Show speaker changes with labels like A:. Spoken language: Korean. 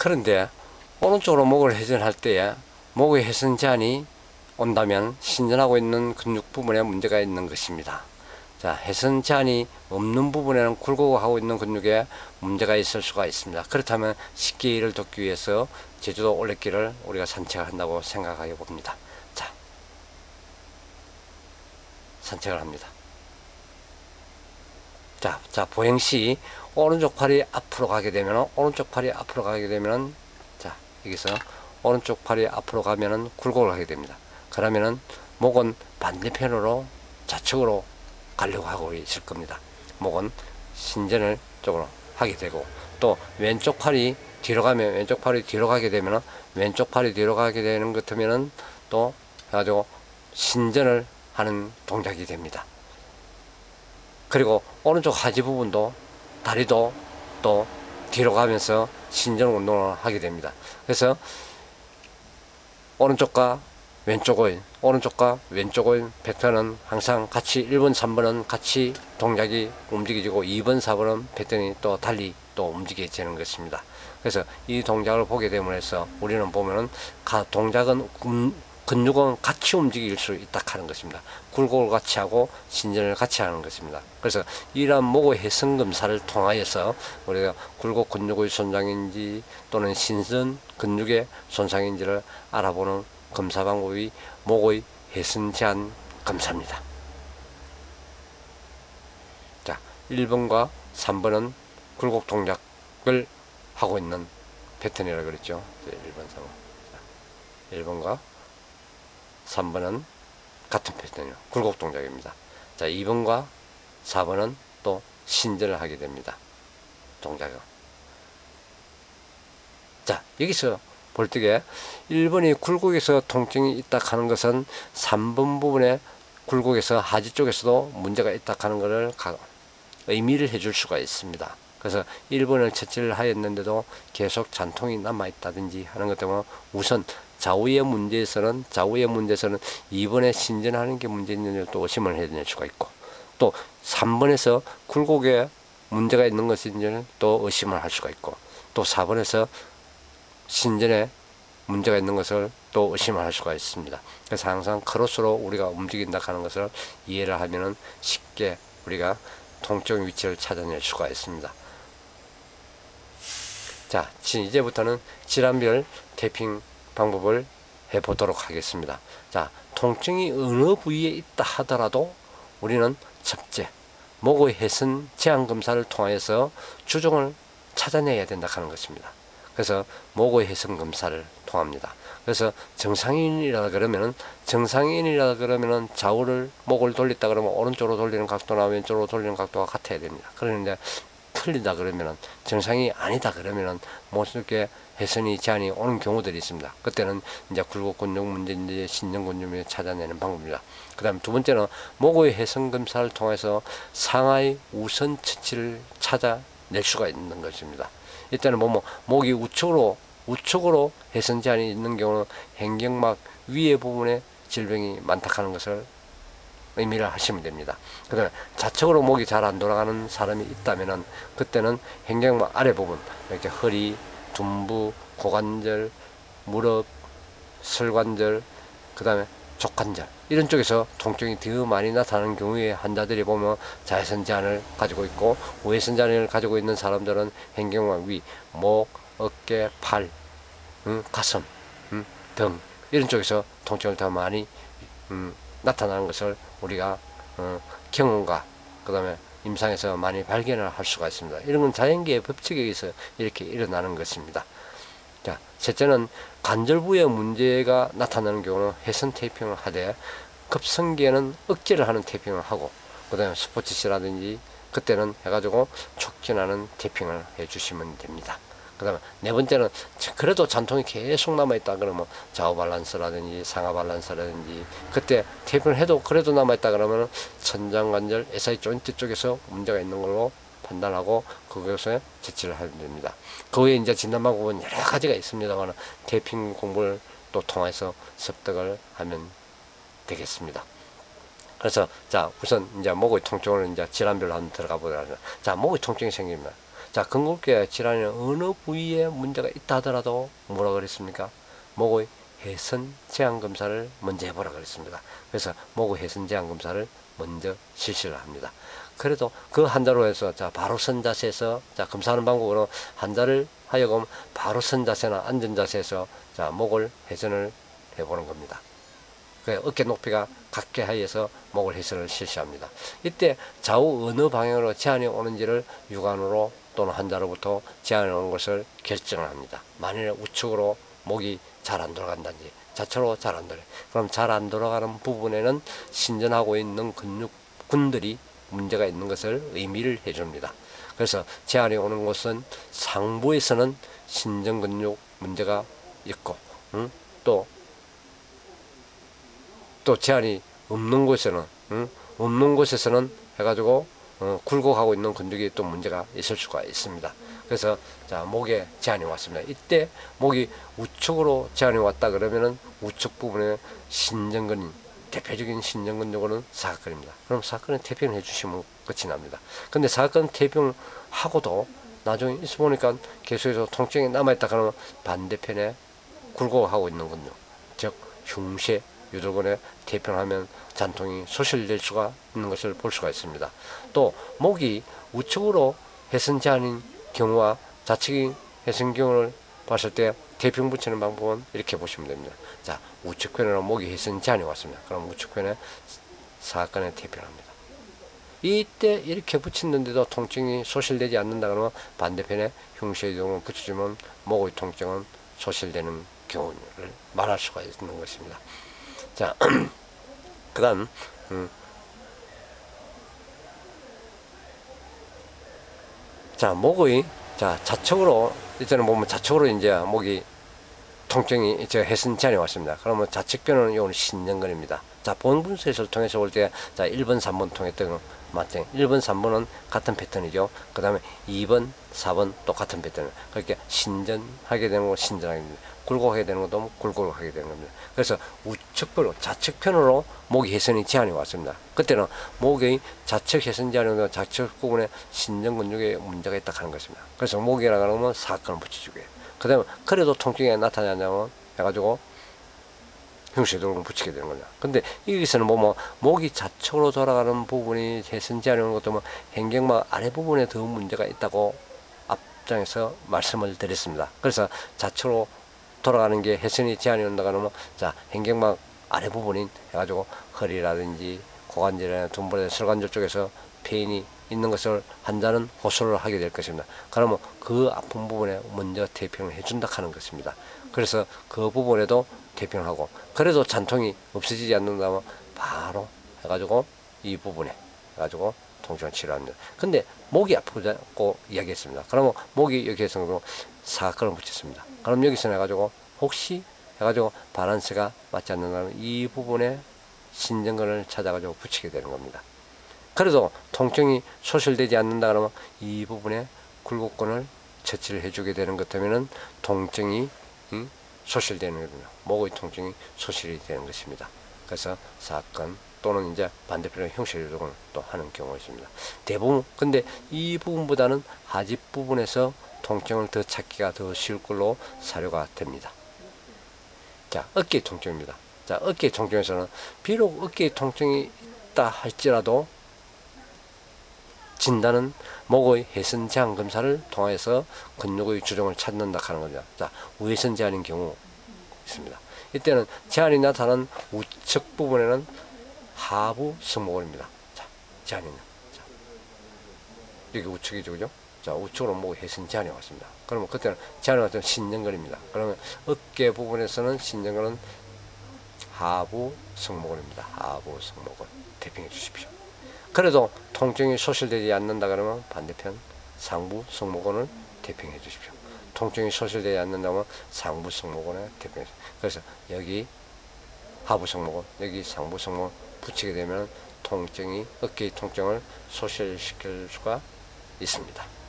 A: 그런데 오른쪽으로 목을 회전할 때에 목의 회전 제한이 온다면 신전하고 있는 근육 부분에 문제가 있는 것입니다. 자, 회전 제한이 없는 부분에는 굴곡 하고 있는 근육에 문제가 있을 수가 있습니다. 그렇다면 쉽게 이를 돕기 위해서 제주도 올레길을 우리가 산책을 한다고 생각해 봅니다. 자, 산책을 합니다. 자, 보행시 오른쪽 팔이 앞으로 가게 되면 자, 여기서 오른쪽 팔이 앞으로 가면은 굴곡을 하게 됩니다. 그러면은 목은 반대편으로 좌측으로 가려고 하고 있을 겁니다. 목은 신전을 쪽으로 하게 되고, 또 왼쪽 팔이 뒤로 가면 왼쪽 팔이 뒤로 가게 되면은 왼쪽 팔이 뒤로 가게 되는 것 같으면은 또 해가지고 신전을 하는 동작이 됩니다. 그리고 오른쪽 하지 부분도 다리도 또 뒤로 가면서 신전 운동을 하게 됩니다. 그래서 오른쪽과 왼쪽의 패턴은 항상 같이 1번, 3번은 같이 동작이 움직여지고 2번, 4번은 패턴이 또 달리 또 움직여지는 것입니다. 그래서 이 동작을 보게 됨으로써 우리는 보면은 동작은 근육은 같이 움직일 수 있다 하는 것입니다. 굴곡을 같이 하고 신전을 같이 하는 것입니다. 그래서 이러한 목의 회선 검사를 통하여서 우리가 굴곡 근육의 손상인지 또는 신전 근육의 손상인지를 알아보는 검사 방법이 목의 회선 제한 검사입니다. 자, 1번과 3번은 굴곡 동작을 하고 있는 패턴이라고 그랬죠. 1번, 3번. 1번과 3번은 같은 패턴이요. 굴곡 동작입니다. 자, 2번과 4번은 또 신전을 하게 됩니다. 동작은. 자, 여기서 볼 때에 1번이 굴곡에서 통증이 있다 하는 것은 3번 부분에 굴곡에서 하지 쪽에서도 문제가 있다 하는 것을 의미를 해줄 수가 있습니다. 그래서 1번을 처치를 하였는데도 계속 잔통이 남아있다든지 하는 것 때문에 우선 좌우의 문제에서는 2번에 신전하는 게 문제 있는지 또 의심을 해낼 수가 있고, 또 3번에서 굴곡에 문제가 있는 것인지는 또 의심을 할 수가 있고, 또 4번에서 신전에 문제가 있는 것을 또 의심을 할 수가 있습니다. 그래서 항상 크로스로 우리가 움직인다 하는 것을 이해를 하면은 쉽게 우리가 통증 위치를 찾아낼 수가 있습니다. 자, 이제부터는 질환별 테이핑 방법을 해보도록 하겠습니다. 자, 통증이 어느 부위에 있다 하더라도 우리는 첫째, 목의 회선 제한 검사를 통해서 주종을 찾아내야 된다 하는 것입니다. 그래서 목의 회선 검사를 통합니다. 그래서 정상인이라 그러면은 좌우를 목을 돌렸다 그러면 오른쪽으로 돌리는 각도나 왼쪽으로 돌리는 각도가 같아야 됩니다. 그런데 틀리다 그러면은, 정상이 아니다 그러면은 모습게 회선이 제한이 오는 경우들이 있습니다. 그때는 이제 굴곡 근육 문제인지 신전 근육 문제 찾아내는 방법입니다. 그 다음 두 번째는 목의 회선 검사를 통해서 상하의 우선 처치를 찾아낼 수가 있는 것입니다. 이때는 목이 우측으로 회선 제한이 있는 경우는 행경막 위에 부분에 질병이 많다 하는 것을 의미를 하시면 됩니다. 그 다음에 좌측으로 목이 잘 안 돌아가는 사람이 있다면은 그때는 행경막 아래 부분, 이렇게 허리, 둔부, 고관절, 무릎, 설관절, 그 다음에 족관절, 이런 쪽에서 통증이 더 많이 나타나는 경우에 환자들이 보면 자외선 제한을 가지고 있고, 우회선 제한을 가지고 있는 사람들은 행경막 위, 목, 어깨, 팔, 가슴, 등, 이런 쪽에서 통증을 더 많이 나타나는 것을 우리가 경험과 그 다음에 임상에서 많이 발견을 할 수가 있습니다. 이런 건 자연계의 법칙에 의해서 이렇게 일어나는 것입니다. 자, 셋째는 관절 부위에 문제가 나타나는 경우는 회선 테이핑을 하되, 급성기에는 억제를 하는 테이핑을 하고, 그 다음에 스포츠시라든지 그때는 해가지고 촉진하는 테이핑을 해주시면 됩니다. 그 다음에 네 번째는 그래도 잔통이 계속 남아있다 그러면 좌우 밸런스라든지 상하 밸런스라든지, 그때 테이핑을 해도 그래도 남아있다 그러면 천장관절 SI 조인트 쪽에서 문제가 있는 걸로 판단하고 그것에 처치를 하면 됩니다. 그 후에 이제 진단 방법은 여러 가지가 있습니다만 테이핑 공부를 또 통해서 습득을 하면 되겠습니다. 그래서 자, 우선 이제 목의 통증을 이제 질환별로 한번 들어가 보도록 하죠. 자, 목의 통증이 생기면, 자, 근골격 질환이 어느 부위에 문제가 있다 하더라도 뭐라 그랬습니까? 목의 해선 제한 검사를 먼저 해보라 그랬습니다. 그래서 목의 해선 제한 검사를 먼저 실시를 합니다. 그래도 그 환자로 해서 자, 바로 선 자세에서 자, 검사하는 방법으로 환자를 하여금 바로 선 자세나 앉은 자세에서 자, 목을 회전을 해보는 겁니다. 그 어깨 높이가 각게 하여서 목을 회전을 실시합니다. 이때 좌우 어느 방향으로 제한이 오는지를 육안으로 또는 환자로부터 제한이 오는 것을 결정을 합니다. 만일 우측으로 목이 잘 안 돌아간다든지 좌측으로 잘 안 돌아요. 그럼 잘 안 돌아가는 부분에는 신전하고 있는 근육군들이 문제가 있는 것을 의미를 해줍니다. 그래서 제한이 오는 곳은 상부에서는 신전근육 문제가 있고 또 제한이 없는 곳에는 없는 곳에서는 해가지고 굴곡하고 있는 근육이 또 문제가 있을 수가 있습니다. 그래서 자, 목에 제한이 왔습니다. 이때 목이 우측으로 제한이 왔다 그러면은 우측 부분에 신전근이 대표적인 신전근육은 사각근입니다. 그럼 사각근에 태평을 해주시면 끝이 납니다. 근데 사각근 태평을 하고도 나중에 있어 보니까 계속해서 통증이 남아있다 그러면 반대편에 굴곡하고 있는 근육, 즉 흉쇄 유돌근에 태평하면 잔통이 소실될 수가 있는 것을 볼 수가 있습니다. 또 목이 우측으로 해선 제한인 경우와 좌측이 해선 경우를 봤을 때 태평 붙이는 방법은 이렇게 보시면 됩니다. 자, 우측편으로 목이 해선 제한이 왔습니다. 그럼 우측편에 사각근에 태평합니다. 이때 이렇게 붙였는데도 통증이 소실되지 않는다 그러면 반대편에 흉쇄 유돌근을 붙여주면 목의 통증은 소실되는 경우를 말할 수가 있는 것입니다. 자, 그 다음, 자, 목의, 자, 좌측으로, 이제는 보면 좌측으로 이제 목이 통증이 이제 해선 제한이 왔습니다. 그러면 좌측편은 요는 신전근입니다. 자, 본분수에서 통해서 볼 때, 자, 1번, 3번 통했던 거 맞죠? 1번, 3번은 같은 패턴이죠. 그 다음에 2번, 4번 또 같은 패턴. 그렇게 신전하게 되는 거 신전하게 됩니다. 굴곡하게 되는 것도 굴곡하게 되는 겁니다. 그래서 우측편으로, 좌측편으로 목이 해선이 제한이 왔습니다. 그때는 목의 좌측 해선 제한이 오면 좌측 부분에 신전근육에 문제가 있다 하는 것입니다. 그래서 목이라고 하면 사각근을 붙여주고요. 그 다음에 그래도 통증이 나타나냐면 해가지고 흉쇄유돌근을 붙이게 되는 거죠. 근데 여기서는 보면 목이 좌측으로 돌아가는 부분이 해선 제한이 오는 것도 뭐 hen경막 아래 부분에 더 문제가 있다고 앞장에서 말씀을 드렸습니다. 그래서 좌측으로 돌아가는 게 해선이 제한이 온다 그러면 자, hen경막 아래 부분인 해가지고 허리라든지 고관절이나 둔부라든지 설관절 쪽에서 페인이 있는 것을 환자는 호소를 하게 될 것입니다. 그러면 그 아픈 부분에 먼저 태평을 해준다 하는 것입니다. 그래서 그 부분에도 태평을 하고 그래도 잔통이 없어지지 않는다면 바로 해가지고 이 부분에 해가지고 통증을 치료합니다. 근데 목이 아프다고 이야기했습니다. 그러면 목이 여기에서 사각근을 붙였습니다. 그럼 여기서 해가지고 혹시 해가지고 바란스가 맞지 않는다면 이 부분에 신전근을 찾아가지고 붙이게 되는 겁니다. 그래도 통증이 소실되지 않는다 그러면 이 부분에 굴곡근을 처치를 해주게 되는 것 때문에 통증이 소실되는 겁니다. 목의 통증이 소실이 되는 것입니다. 그래서 사건 또는 이제 반대편에 흉쇄유돌근을 또 하는 경우가 있습니다. 대부분 근데 이 부분보다는 하집 부분에서 통증을 더 찾기가 더 쉬울 걸로 사료가 됩니다. 자, 어깨 통증입니다. 자, 어깨 통증에서는 비록 어깨 통증이 있다 할지라도 진단은 목의 해선 제한 검사를 통해서 근육의 주종을 찾는다 하는 거죠. 자, 우회선 제한인 경우 있습니다. 이때는 제한이 나타나는 우측 부분에는 하부 승모근입니다. 자, 제한이 있는. 자, 여기 우측이죠, 그죠? 자, 우측으로 목의 해선 제한이 왔습니다. 그러면 그때는 제한이 왔던 신전근입니다. 그러면 어깨 부분에서는 신전근은 하부 승모근입니다. 하부 승모근 태평해 주십시오. 그래도 통증이 소실되지 않는다 그러면 반대편 상부 승모근을 태평해 주십시오. 통증이 소실되지 않는다면 상부 승모근에 태평해 주십시오. 그래서 여기 하부 승모근, 여기 상부 승모근 붙이게 되면 통증이 어깨의 통증을 소실시킬 수가 있습니다.